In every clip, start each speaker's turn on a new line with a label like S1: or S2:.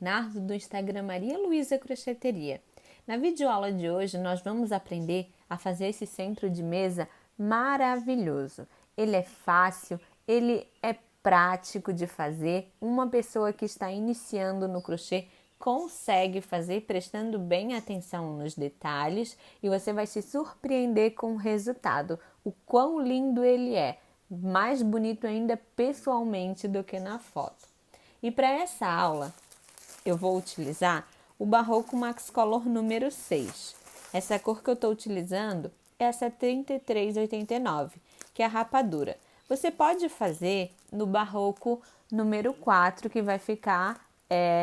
S1: Bernardo do Instagram Maria Luísa Crocheteria. Na videoaula de hoje nós vamos aprender a fazer esse centro de mesa maravilhoso. Ele é fácil, ele é prático de fazer. Uma pessoa que está iniciando no crochê consegue fazer prestando bem atenção nos detalhes e você vai se surpreender com o resultado, o quão lindo ele é, mais bonito ainda pessoalmente do que na foto. E para essa aula eu vou utilizar o Barroco Max Color número 6. Essa cor que eu estou utilizando é a 7389, que é a rapadura. Você pode fazer no Barroco número 4, que vai ficar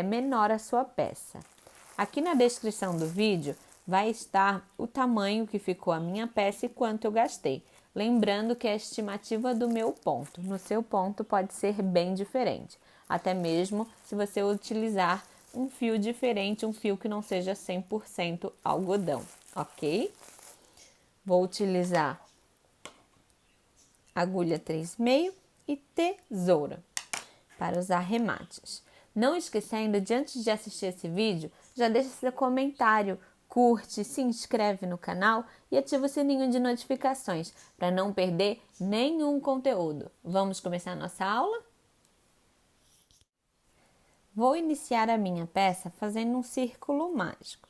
S1: menor a sua peça. Aqui na descrição do vídeo vai estar o tamanho que ficou a minha peça e quanto eu gastei. Lembrando que é a estimativa do meu ponto. No seu ponto pode ser bem diferente. Até mesmo se você utilizar um fio diferente, um fio que não seja 100% algodão, ok? Vou utilizar agulha 3,5 e tesoura para os arremates. Não esquecendo de antes de assistir esse vídeo, já deixa seu comentário, curte, se inscreve no canal e ativa o sininho de notificações para não perder nenhum conteúdo. Vamos começar a nossa aula? Vou iniciar a minha peça fazendo um círculo mágico.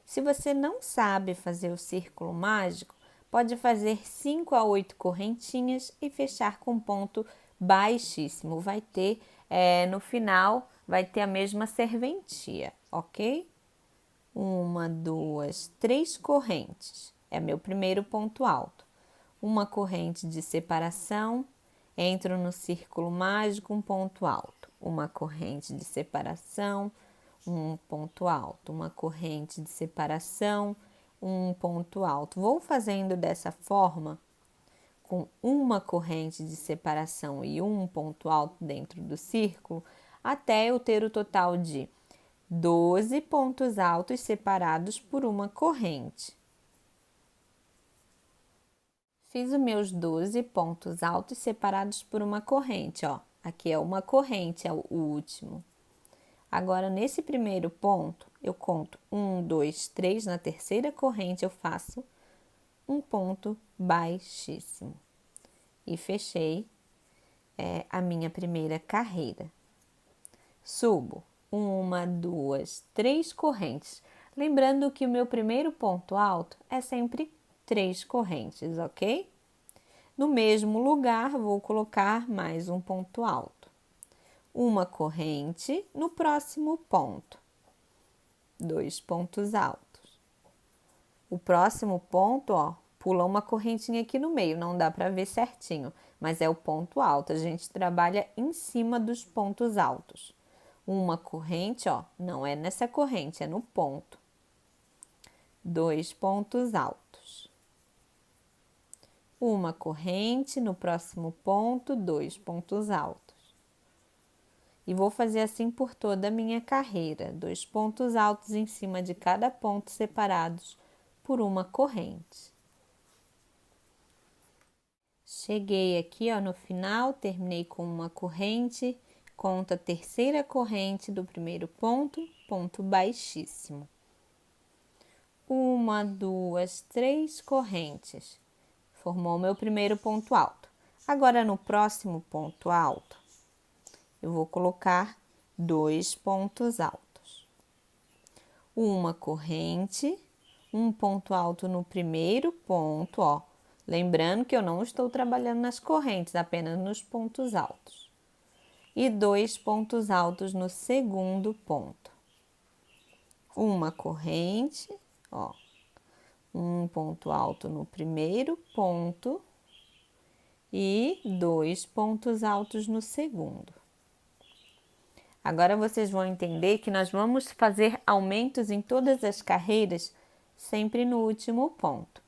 S1: Se você não sabe fazer o círculo mágico, pode fazer 5 a 8 correntinhas e fechar com ponto baixíssimo. Vai ter, no final, vai ter a mesma serventia, ok? 1, 2, 3 correntes. É meu primeiro ponto alto. Uma corrente de separação, entro no círculo mágico, um ponto alto. Uma corrente de separação, um ponto alto. Uma corrente de separação, um ponto alto. Vou fazendo dessa forma, com uma corrente de separação e um ponto alto dentro do círculo, até eu ter o total de 12 pontos altos separados por uma corrente. Fiz os meus 12 pontos altos separados por uma corrente, ó. Aqui é uma corrente, é o último. Agora, nesse primeiro ponto, eu conto 1, 2, 3. Na terceira corrente, eu faço um ponto baixíssimo. E fechei a minha primeira carreira. Subo 1, 2, 3 correntes. Lembrando que o meu primeiro ponto alto é sempre 3 correntes, ok? No mesmo lugar, vou colocar mais um ponto alto. Uma corrente no próximo ponto. 2 pontos altos. O próximo ponto, ó, pula uma correntinha aqui no meio, não dá para ver certinho, mas é o ponto alto. A gente trabalha em cima dos pontos altos. Uma corrente, ó, não é nessa corrente, é no ponto. 2 pontos altos. Uma corrente no próximo ponto, 2 pontos altos. E vou fazer assim por toda a minha carreira, 2 pontos altos em cima de cada ponto separados por uma corrente. Cheguei aqui, ó, no final, terminei com uma corrente, conto a terceira corrente do primeiro ponto, ponto baixíssimo. 1, 2, 3 correntes. Formou o meu primeiro ponto alto. Agora, no próximo ponto alto, eu vou colocar 2 pontos altos. Uma corrente, um ponto alto no primeiro ponto, ó. Lembrando que eu não estou trabalhando nas correntes, apenas nos pontos altos. E 2 pontos altos no segundo ponto. Uma corrente, ó. Um ponto alto no primeiro ponto e 2 pontos altos no segundo. Agora vocês vão entender que nós vamos fazer aumentos em todas as carreiras, sempre no último ponto.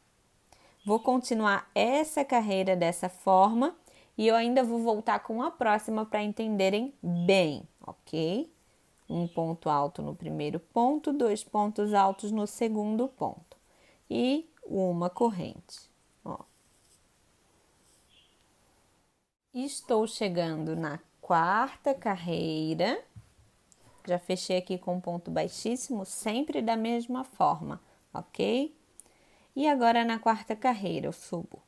S1: Vou continuar essa carreira dessa forma e eu ainda vou voltar com a próxima para entenderem bem, ok? Um ponto alto no primeiro ponto, 2 pontos altos no segundo ponto. E uma corrente, ó. Estou chegando na quarta carreira, Já fechei aqui com ponto baixíssimo, sempre da mesma forma, ok? E agora na quarta carreira eu subo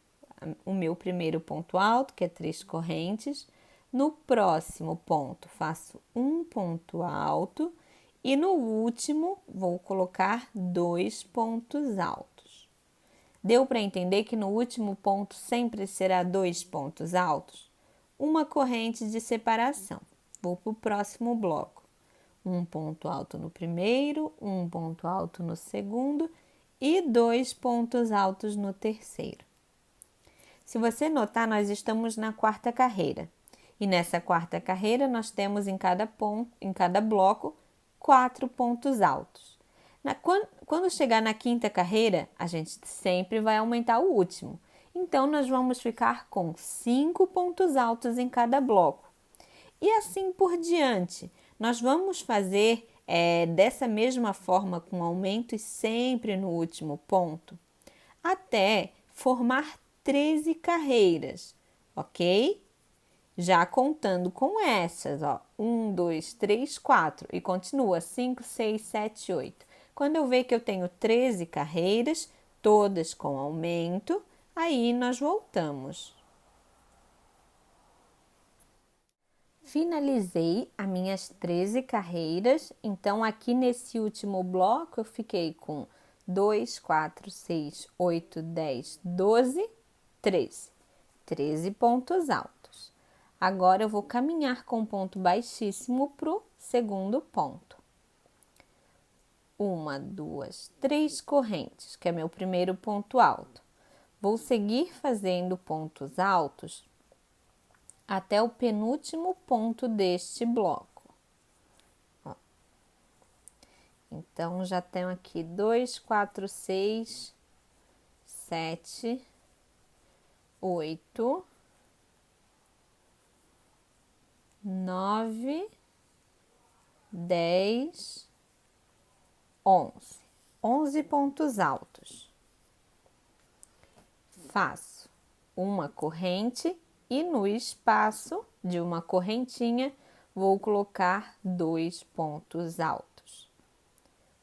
S1: o meu primeiro ponto alto, que é 3 correntes. No próximo ponto faço um ponto alto e no último vou colocar 2 pontos altos. Deu para entender que no último ponto sempre será 2 pontos altos? Uma corrente de separação. Vou para o próximo bloco. Um ponto alto no primeiro, um ponto alto no segundo e 2 pontos altos no terceiro. Se você notar, nós estamos na quarta carreira. E nessa quarta carreira, nós temos em cada bloco 4 pontos altos. Quando chegar na quinta carreira, a gente sempre vai aumentar o último. Então, nós vamos ficar com 5 pontos altos em cada bloco. E assim por diante. Nós vamos fazer dessa mesma forma, com aumentos sempre no último ponto, até formar 13 carreiras, ok? Já contando com essas, ó, 1, 2, 3, 4 e continua 5, 6, 7, 8. Quando eu ver que eu tenho 13 carreiras, todas com aumento, aí nós voltamos. Finalizei as minhas 13 carreiras, então aqui nesse último bloco eu fiquei com 2, 4, 6, 8, 10, 12, 13. 13 pontos altos. Agora eu vou caminhar com ponto baixíssimo para o segundo ponto. 1, 2, 3 correntes, que é meu primeiro ponto alto. Vou seguir fazendo pontos altos até o penúltimo ponto deste bloco. Ó. Então, já tenho aqui 2, 4, 6, 7, 8, 9, 10, 11. 11 pontos altos. Faço uma corrente e no espaço de uma correntinha vou colocar 2 pontos altos.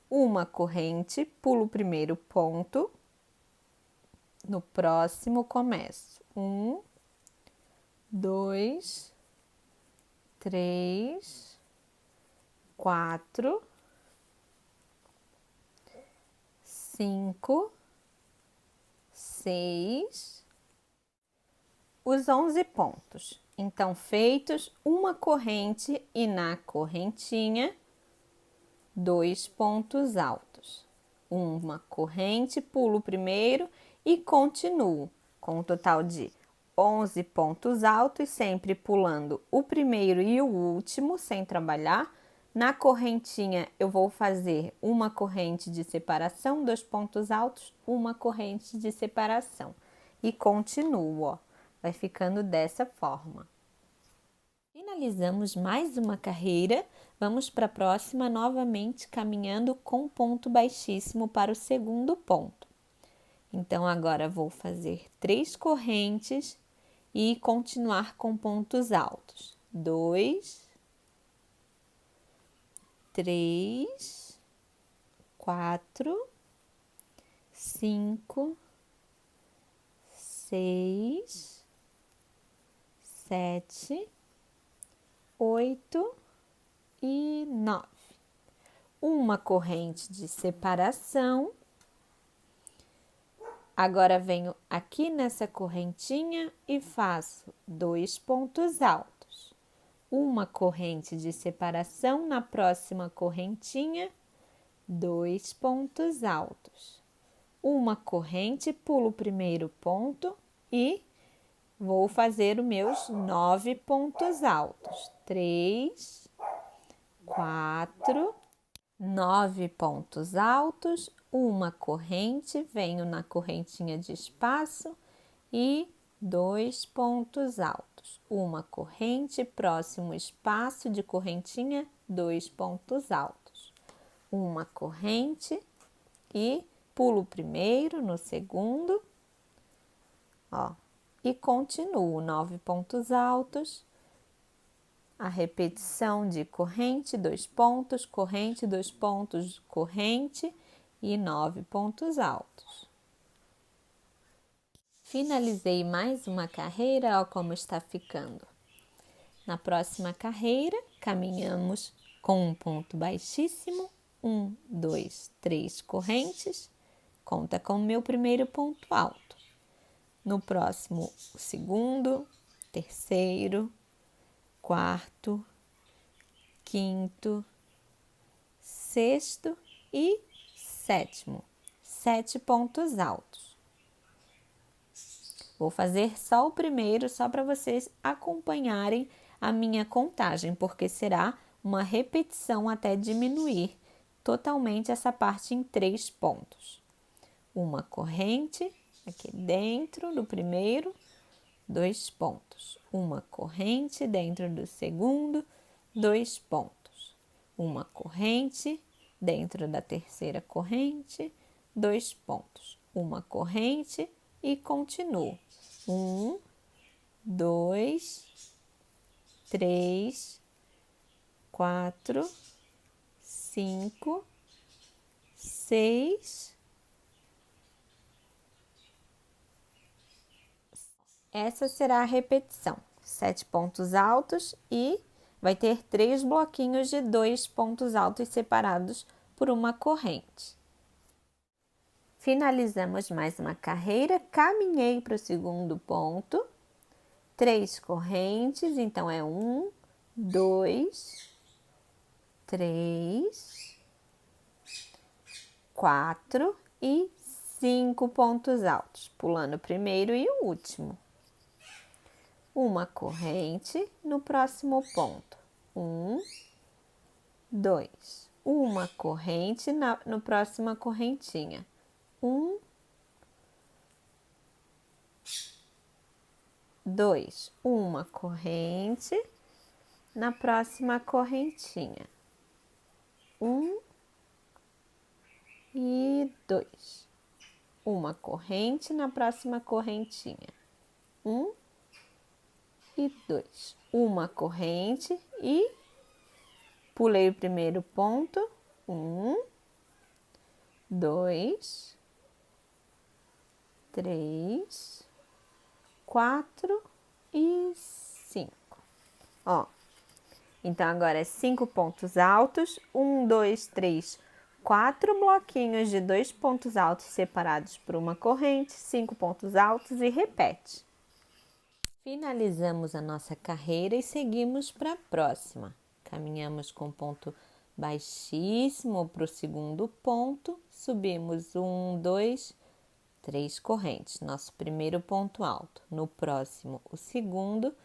S1: Uma corrente, pulo o primeiro ponto, no próximo começo 1, 2, 3, 4, 5, 6, os 11 pontos. Então, feitos uma corrente e na correntinha, 2 pontos altos. Uma corrente, pulo o primeiro e continuo com um total de 11 pontos altos, sempre pulando o primeiro e o último, sem trabalhar. Na correntinha, eu vou fazer uma corrente de separação, 2 pontos altos, uma corrente de separação. E continuo, ó. Vai ficando dessa forma. Finalizamos mais uma carreira. Vamos para a próxima, novamente caminhando com ponto baixíssimo para o segundo ponto. Então, agora vou fazer 3 correntes e continuar com pontos altos. 2, 3, 4, 5, 6, 7, 8 e 9. Uma corrente de separação. Agora venho aqui nessa correntinha e faço 2 pontos altos. Uma corrente de separação na próxima correntinha, 2 pontos altos. Uma corrente, pulo o primeiro ponto e vou fazer os meus 9 pontos altos. 3, 4, 9 pontos altos, uma corrente, venho na correntinha de espaço e 2 pontos altos. Uma corrente, próximo espaço de correntinha, 2 pontos altos. Uma corrente e pulo o primeiro no segundo, ó. E continuo 9 pontos altos, a repetição de corrente, 2 pontos, corrente, 2 pontos, corrente e 9 pontos altos. Finalizei mais uma carreira, olha como está ficando. Na próxima carreira, caminhamos com um ponto baixíssimo, 1, 2, 3 correntes, conta com o meu primeiro ponto alto. No próximo, o segundo, terceiro, quarto, quinto, sexto e sétimo, 7 pontos altos. Vou fazer só o primeiro, só para vocês acompanharem a minha contagem, porque será uma repetição até diminuir totalmente essa parte em 3 pontos. Uma corrente aqui dentro do primeiro, 2 pontos. Uma corrente dentro do segundo, 2 pontos. Uma corrente dentro da terceira corrente, 2 pontos. Uma corrente e continuo. 1, 2, 3, 4, 5, 6. Essa será a repetição. 7 pontos altos e vai ter 3 bloquinhos de 2 pontos altos separados por uma corrente. Finalizamos mais uma carreira, caminhei para o segundo ponto. 3 correntes, então é 1, 2, 3, 4 e 5 pontos altos, pulando o primeiro e o último. Uma corrente no próximo ponto. 1, 2. Uma corrente no próxima correntinha. 1, 2. Uma corrente na próxima correntinha. 1 e 2. Uma corrente na próxima correntinha. 1 e 2. Uma corrente e pulei o primeiro ponto. 1, 2, 3, 4 e 5. Ó, então agora é 5 pontos altos, 1, 2, 3, 4 bloquinhos de 2 pontos altos separados por uma corrente, 5 pontos altos e repete. Finalizamos a nossa carreira e seguimos para a próxima. Caminhamos com ponto baixíssimo para o segundo ponto, subimos 1, 2, 3 correntes, nosso primeiro ponto alto. No próximo, o segundo,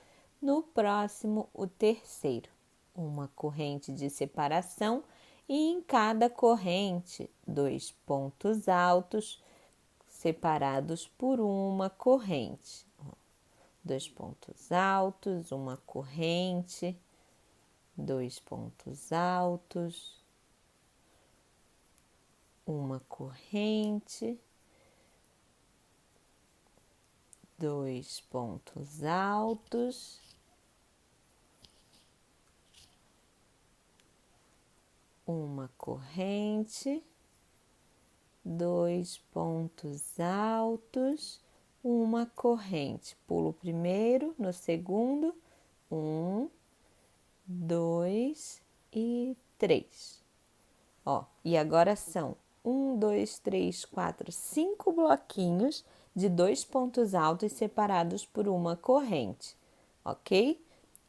S1: no próximo, o terceiro. Uma corrente de separação e em cada corrente, 2 pontos altos separados por uma corrente. 2 pontos altos, uma corrente, 2 pontos altos, uma corrente, 2 pontos altos, uma corrente, 2 pontos altos, uma corrente. Pulo o primeiro, no segundo, 1, 2 e 3. Ó, e agora são 1, 2, 3, 4, 5 bloquinhos de 2 pontos altos separados por uma corrente, ok?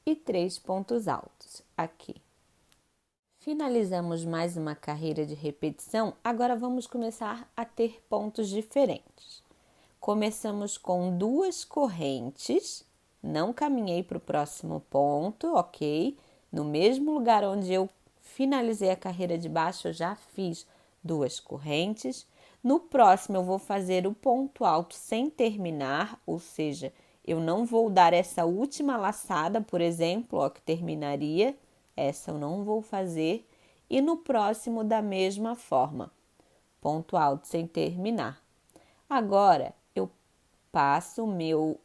S1: E 3 pontos altos aqui. Finalizamos mais uma carreira de repetição, agora vamos começar a ter pontos diferentes. Começamos com 2 correntes, não caminhei para o próximo ponto, ok? No mesmo lugar onde eu finalizei a carreira de baixo, eu já fiz 2 correntes. No próximo, eu vou fazer o ponto alto sem terminar, ou seja, eu não vou dar essa última laçada, por exemplo, ó, que terminaria. Essa eu não vou fazer. E no próximo, da mesma forma, ponto alto sem terminar. Agora, eu passo o meu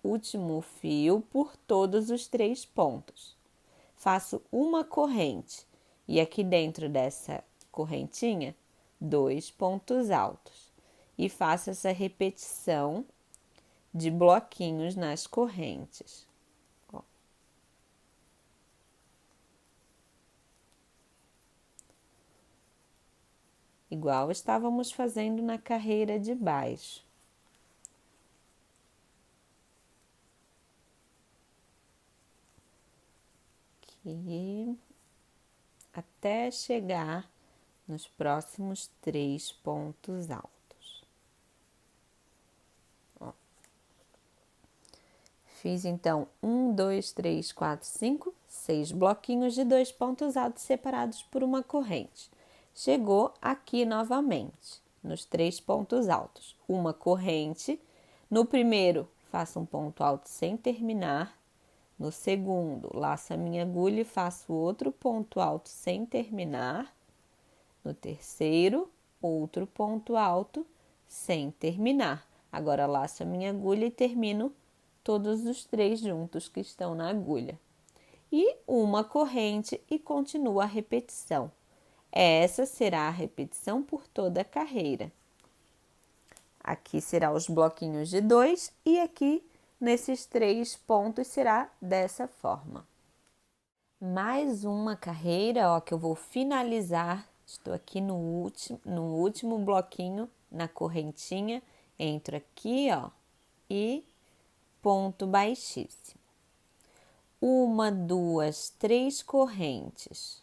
S1: último fio por todos os 3 pontos. faço uma corrente e aqui dentro dessa correntinha, 2 pontos altos e faço essa repetição de bloquinhos nas correntes. Ó. Igual estávamos fazendo na carreira de baixo. Aqui, até chegar nos próximos 3 pontos altos. Ó. Fiz então 1, 2, 3, 4, 5, 6 bloquinhos de 2 pontos altos separados por uma corrente. Chegou aqui novamente, nos 3 pontos altos, uma corrente. No primeiro, faço um ponto alto sem terminar. No segundo, laço a minha agulha e faço outro ponto alto sem terminar. No terceiro, outro ponto alto sem terminar. Agora, laço a minha agulha e termino todos os 3 juntos que estão na agulha. E uma corrente e continuo a repetição. Essa será a repetição por toda a carreira. Aqui será os bloquinhos de 2 e aqui nesses 3 pontos será dessa forma. Mais uma carreira, ó, que eu vou finalizar. Estou aqui no último bloquinho, na correntinha. Entro aqui, ó, e ponto baixíssimo. 1, 2, 3 correntes.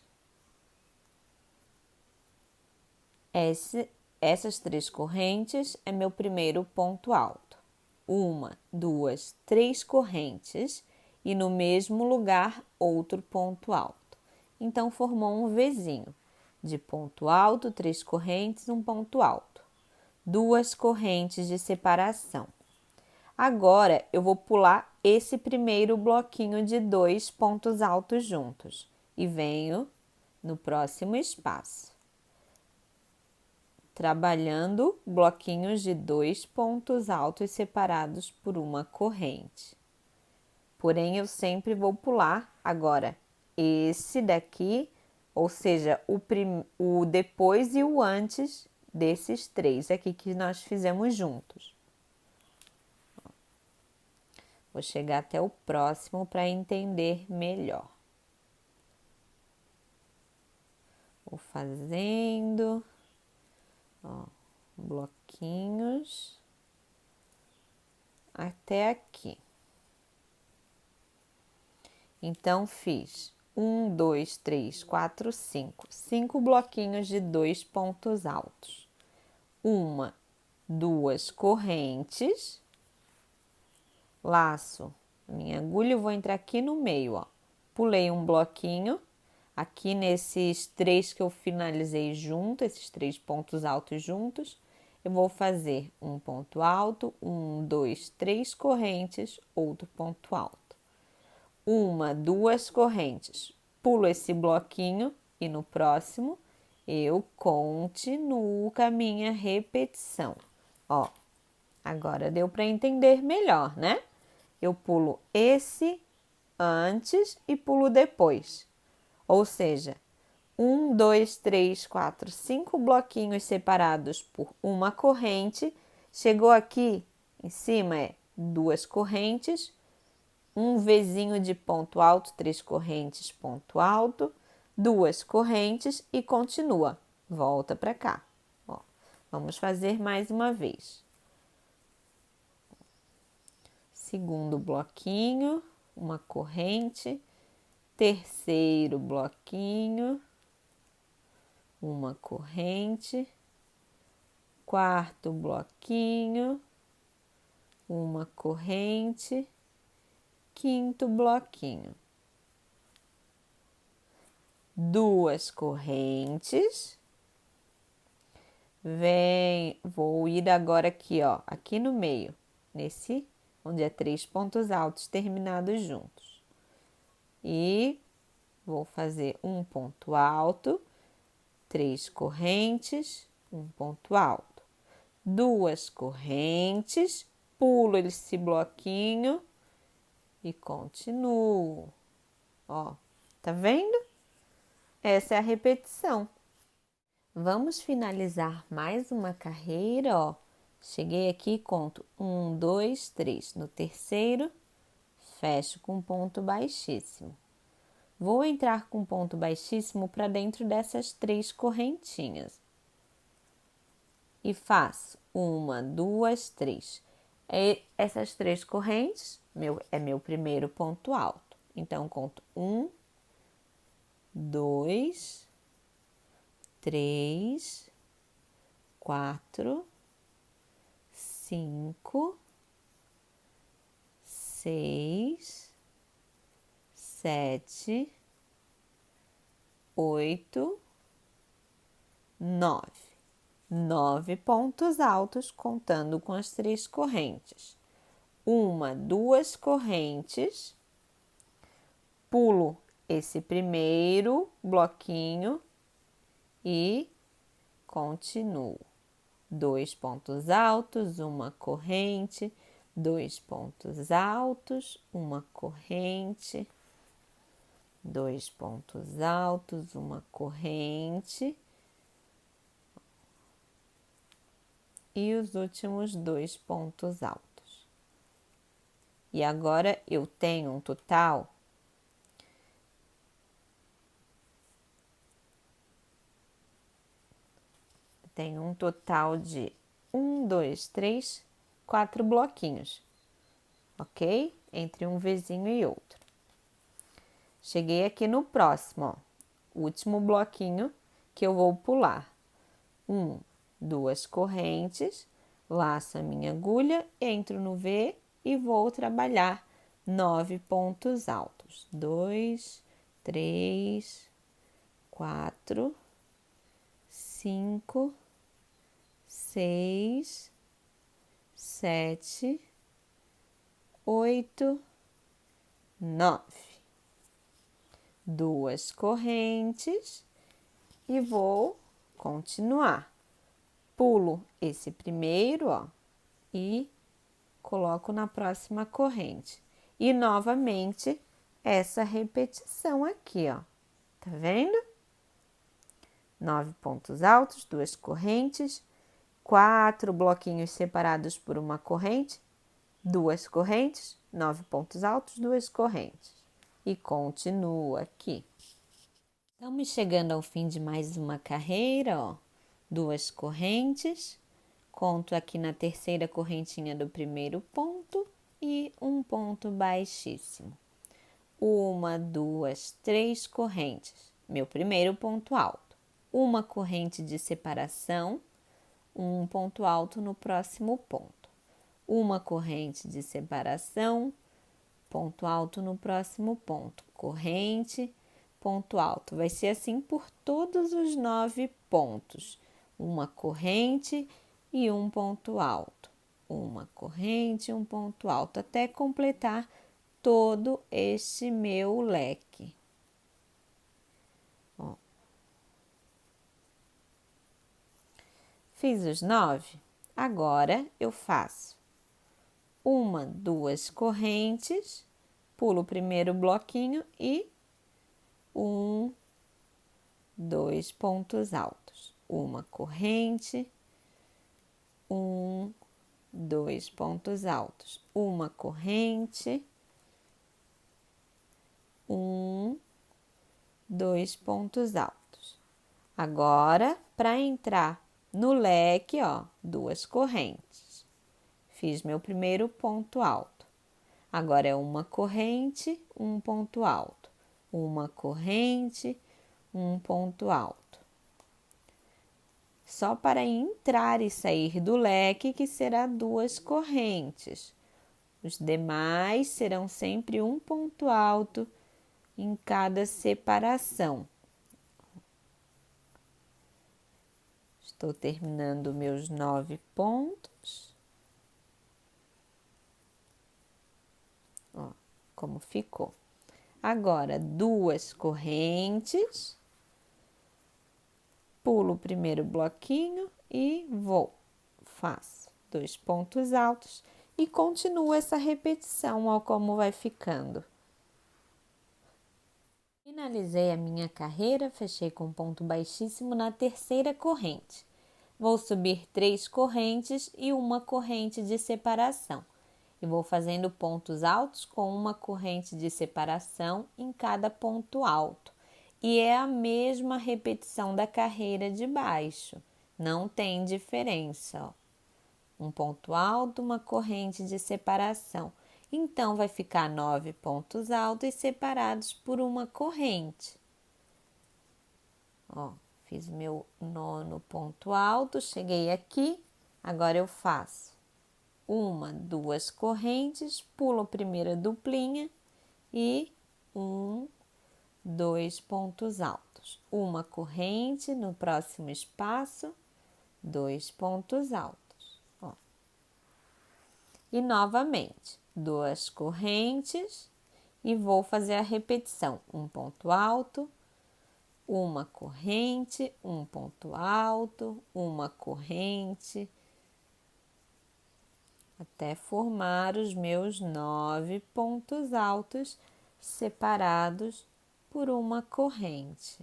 S1: Essas 3 correntes é meu primeiro ponto alto. 1, 2, 3 correntes e no mesmo lugar outro ponto alto. Então, formou um Vzinho. De ponto alto, 3 correntes, um ponto alto. 2 correntes de separação. Agora, eu vou pular esse primeiro bloquinho de 2 pontos altos juntos e venho no próximo espaço, trabalhando bloquinhos de 2 pontos altos separados por uma corrente. Porém, eu sempre vou pular agora esse daqui, ou seja, o depois e o antes desses 3 aqui que nós fizemos juntos. Vou chegar até o próximo para entender melhor. Vou fazendo, ó, bloquinhos até aqui. Então, fiz 1, 2, 3, 4, 5. 5 bloquinhos de 2 pontos altos. 1, 2 correntes. Laço a minha agulha e vou entrar aqui no meio, ó. Pulei um bloquinho. Aqui nesses 3 que eu finalizei junto, esses 3 pontos altos juntos, eu vou fazer um ponto alto, 1, 2, 3 correntes, outro ponto alto. 1, 2 correntes, pulo esse bloquinho e no próximo eu continuo com a minha repetição. Ó, agora deu para entender melhor, né? Eu pulo esse antes e pulo depois. Ou seja, 1, 2, 3, 4, 5 bloquinhos separados por uma corrente. Chegou aqui em cima é 2 correntes, um Vzinho de ponto alto, 3 correntes, ponto alto, 2 correntes e continua. Volta para cá. Ó, vamos fazer mais uma vez. Segundo bloquinho, uma corrente. Terceiro bloquinho, uma corrente. Quarto bloquinho, uma corrente. Quinto bloquinho, 2 correntes. Vou ir agora aqui, ó, aqui no meio, nesse onde é 3 pontos altos terminados juntos. E vou fazer um ponto alto, 3 correntes, um ponto alto, 2 correntes, pulo esse bloquinho e continuo. Ó, Tá vendo? Essa é a repetição. Vamos finalizar mais uma carreira, ó. Cheguei aqui e conto 1, 2, 3. No terceiro, fecho com ponto baixíssimo. Vou entrar com ponto baixíssimo para dentro dessas 3 correntinhas. E faço 1, 2, 3. Essas 3 correntes é meu primeiro ponto alto. Então, conto 1, 2, 3, 4, 5, 6, 7, 8, 9. 9 pontos altos contando com as 3 correntes. 1, 2 correntes, pulo esse primeiro bloquinho e continuo. 2 pontos altos, uma corrente, 2 pontos altos, uma corrente, 2 pontos altos, uma corrente e os últimos 2 pontos altos. E agora eu tenho um total de 1, 2, 3, 4 bloquinhos, ok? Entre um vizinho e outro. Cheguei aqui no próximo, ó, último bloquinho que eu vou pular. 1, 2 correntes, laço a minha agulha, entro no V e vou trabalhar 9 pontos altos. 2, 3, 4, 5, 6, 7, 8, 9. 2 correntes e vou continuar. Pulo esse primeiro, ó, e coloco na próxima corrente. E novamente essa repetição aqui, ó. Tá vendo? 9 pontos altos, 2 correntes, 4 bloquinhos separados por uma corrente, 2 correntes, 9 pontos altos, 2 correntes. E continua aqui. Estamos chegando ao fim de mais uma carreira, ó. 2 correntes, conto aqui na terceira correntinha do primeiro ponto e um ponto baixíssimo. 1, 2, 3 correntes, meu primeiro ponto alto. Uma corrente de separação, um ponto alto no próximo ponto. Uma corrente de separação, ponto alto no próximo ponto. Corrente, ponto alto. Vai ser assim por todos os 9 pontos. Uma corrente e um ponto alto. Uma corrente e um ponto alto, até completar todo este meu leque. Ó. Fiz os 9, agora eu faço 1, 2 correntes, pulo o primeiro bloquinho e 1, 2 pontos altos. Uma corrente, 1, 2 pontos altos. Uma corrente, 1, 2 pontos altos. Agora, para entrar no leque, ó, 2 correntes. Fiz meu primeiro ponto alto. Agora é uma corrente, um ponto alto. Uma corrente, um ponto alto. Só para entrar e sair do leque que será 2 correntes. Os demais serão sempre um ponto alto em cada separação. Estou terminando meus 9 pontos. Ó, como ficou. Agora, 2 correntes. Pulo o primeiro bloquinho e vou. Faço 2 pontos altos e continuo essa repetição, ó, como vai ficando. Finalizei a minha carreira, fechei com ponto baixíssimo na terceira corrente. Vou subir 3 correntes e uma corrente de separação. E vou fazendo pontos altos com uma corrente de separação em cada ponto alto. E é a mesma repetição da carreira de baixo. Não tem diferença, ó. Um ponto alto, uma corrente de separação. Então, vai ficar 9 pontos altos separados por uma corrente. Ó, fiz meu 9º ponto alto, cheguei aqui. Agora eu faço 1, 2 correntes, pulo a primeira duplinha e 1, 2 pontos altos. Uma corrente no próximo espaço, 2 pontos altos. E novamente, 2 correntes e vou fazer a repetição. Um ponto alto, uma corrente, um ponto alto, uma corrente, até formar os meus 9 pontos altos separados por uma corrente.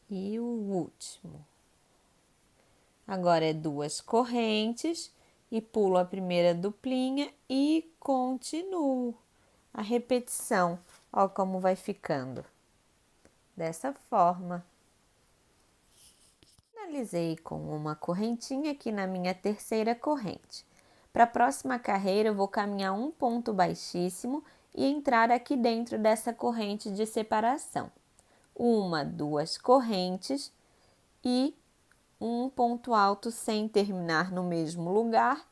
S1: E o último. Agora é 2 correntes e pulo a primeira duplinha e continuo a repetição. Ó como vai ficando. Dessa forma. Finalizei com uma correntinha aqui na minha terceira corrente. Para a próxima carreira, eu vou caminhar um ponto baixíssimo e entrar aqui dentro dessa corrente de separação. 1, 2 correntes e um ponto alto sem terminar no mesmo lugar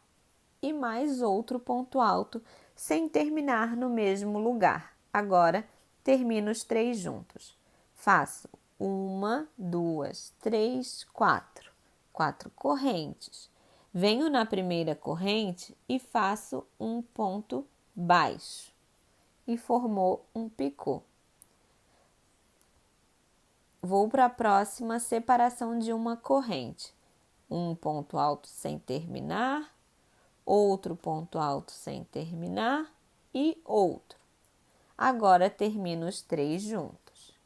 S1: e mais outro ponto alto sem terminar no mesmo lugar. Agora, termino os 3 juntos. Faço 1, 2, 3, 4. 4 correntes. Venho na primeira corrente e faço um ponto baixo. E formou um picô. Vou para a próxima separação de uma corrente. Um ponto alto sem terminar, outro ponto alto sem terminar e outro. Agora termino os 3 juntos.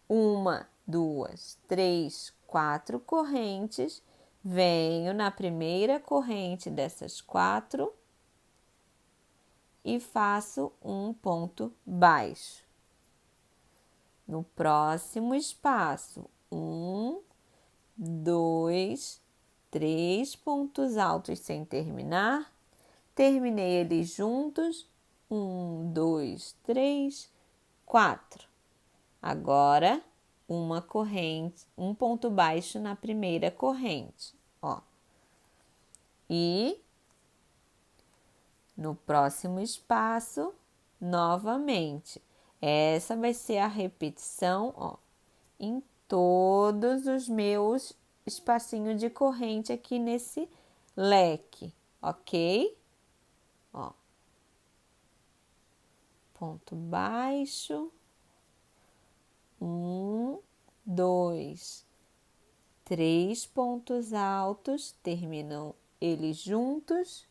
S1: 1, 2, 3, 4 correntes. Venho na primeira corrente dessas 4 e faço um ponto baixo. No próximo espaço, 1, 2, 3 pontos altos sem terminar. Terminei eles juntos. 1, 2, 3, 4. Agora, uma corrente, um ponto baixo na primeira corrente, ó. E no próximo espaço, novamente. Essa vai ser a repetição, ó, em todos os meus espacinhos de corrente aqui nesse leque, ok? Ó. Ponto baixo. 1, 2, 3 pontos altos, terminam eles juntos.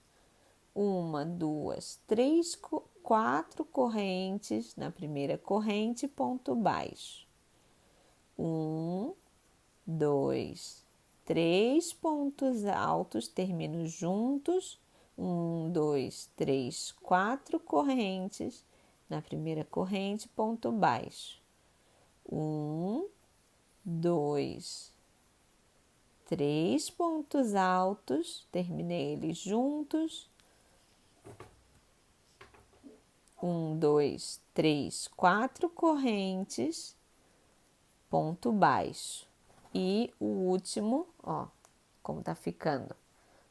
S1: 1, 2, 3, 4 correntes na primeira corrente, ponto baixo. 1, 2, 3 pontos altos, termino juntos. 1, 2, 3, 4 correntes na primeira corrente, ponto baixo. 1, 2, 3 pontos altos, terminei eles juntos. 1, 2, 3, 4 correntes, ponto baixo. E o último, ó, como tá ficando.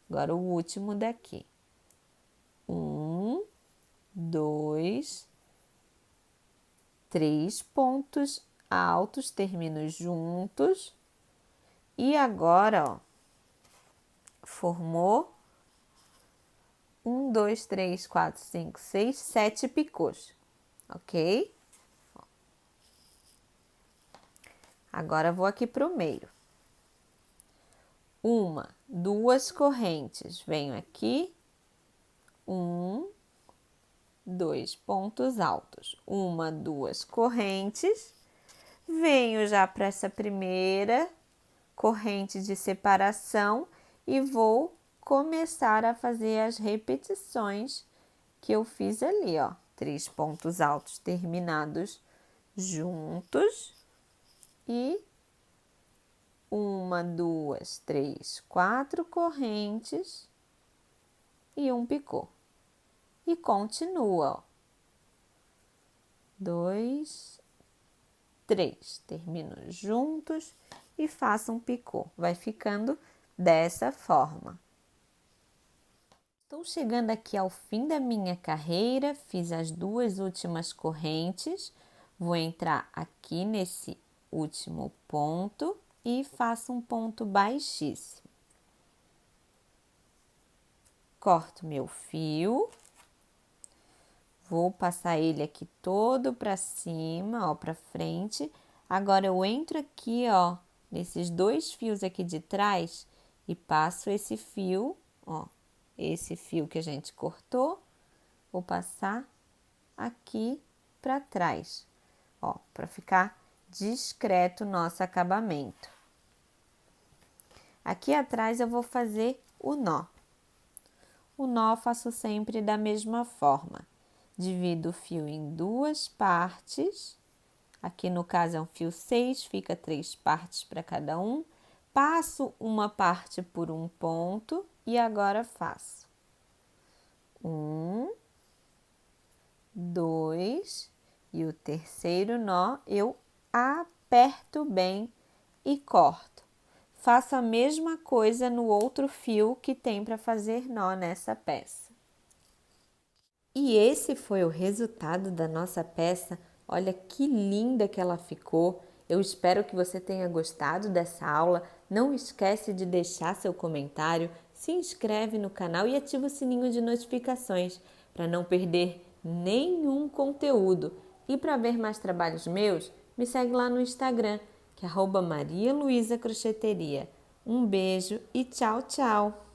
S1: Agora o último daqui. 1, 2, 3 pontos altos, termino juntos. E agora, ó, formou 1, 2, 3, 4, 5, 6, 7 picôs, ok? Agora vou aqui para o meio. 1, 2 correntes, venho aqui 2 pontos altos, 1, 2 correntes. Venho já para essa primeira corrente de separação e vou começar a fazer as repetições que eu fiz ali, ó. 3 pontos altos terminados juntos e 1, 2, 3, 4 correntes e um picô. E continua, ó. 2, 3, termino juntos e faço um picô. Vai ficando dessa forma. Estou chegando aqui ao fim da minha carreira, fiz as 2 últimas correntes, vou entrar aqui nesse último ponto e faço um ponto baixíssimo. Corto meu fio, vou passar ele aqui todo para cima, ó, para frente. Agora eu entro aqui, ó, nesses 2 fios aqui de trás e passo esse fio, ó, esse fio que a gente cortou, vou passar aqui para trás, ó, para ficar discreto o nosso acabamento. Aqui atrás eu vou fazer o nó. O nó eu faço sempre da mesma forma. Divido o fio em 2 partes. Aqui no caso é um fio 6, fica 3 partes para cada um. Passo uma parte por um ponto e agora faço 1, 2 e o terceiro nó eu aperto bem e corto. Faço a mesma coisa no outro fio que tem para fazer nó nessa peça. E esse foi o resultado da nossa peça. Olha que linda que ela ficou. Eu espero que você tenha gostado dessa aula. Não esquece de deixar seu comentário, se inscreve no canal e ativa o sininho de notificações para não perder nenhum conteúdo. E para ver mais trabalhos meus, me segue lá no Instagram, que é @marialuisacrocheteria. Um beijo e tchau, tchau!